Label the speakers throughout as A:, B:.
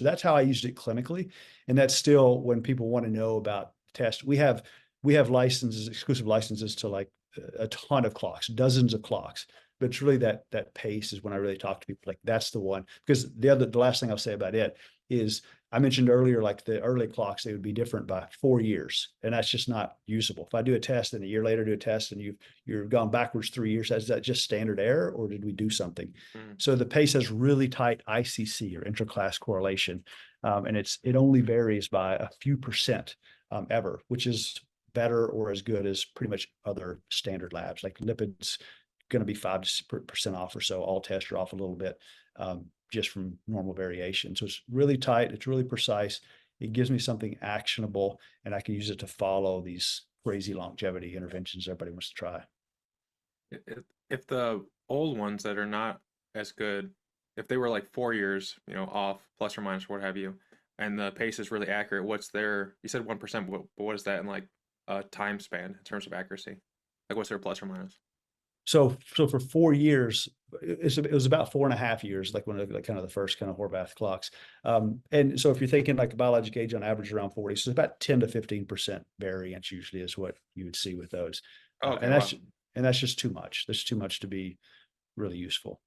A: So that's how I used it clinically. And that's still when people want to know about tests. We have licenses, exclusive licenses to like a ton of clocks, dozens of clocks. But it's really that pace is when I really talk to people like that's the one. Because the last thing I'll say about it is I mentioned earlier, like the early clocks, they would be different by 4 years, and that's just not usable. If I do a test and a year later do a test and you've gone backwards 3 years, is that just standard error or did we do something?
B: Mm.
A: So the pace has really tight ICC or interclass correlation, and it only varies by a few percent ever, which is better or as good as pretty much other standard labs. Like lipids going to be 5% off or so. All tests are off a little bit, just from normal variation. So it's really tight. It's really precise. It gives me something actionable, and I can use it to follow these crazy longevity interventions everybody wants to try.
B: If the old ones that are not as good, if they were like 4 years, off, plus or minus, what have you, and the pace is really accurate, what's their, you said 1%, but what is that in like a time span in terms of accuracy? Like what's their plus or minus?
A: So for 4 years, it was about 4.5 years, like like kind of the first kind of Horvath clocks. And so if you're thinking like a biologic age on average around 40, so it's about 10 to 15% variance usually is what you would see with those.
B: Oh,
A: Uh,
B: okay,
A: and that's
B: wow.
A: and that's just too much. That's too much to be really useful.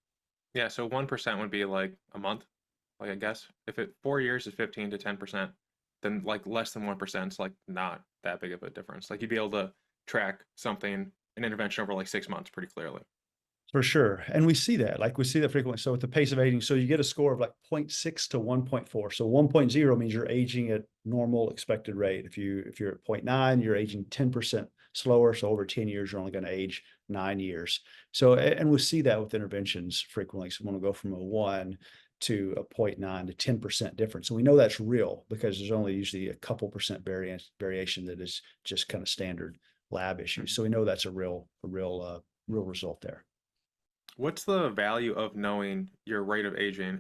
B: Yeah, so 1% would be like a month, like I guess. If it 4 years is 15 to 10%, then like less than 1% is like not that big of a difference. Like you'd be able to track something, an intervention over like 6 months pretty clearly.
A: For sure. And we see that, like we see that frequently. So with the pace of aging, so you get a score of like 0.6 to 1.4. So 1.0 means you're aging at normal expected rate. If you're at 0.9, you're aging 10% slower. So over 10 years, you're only going to age 9 years. So, and we see that with interventions frequently. So when we go from a 1 to a 0.9 to 10% difference. So we know that's real because there's only usually a couple percent variation that is just kind of standard lab issues.
B: Mhm.
A: So we know that's a real result there.
B: What's the value of knowing your rate of aging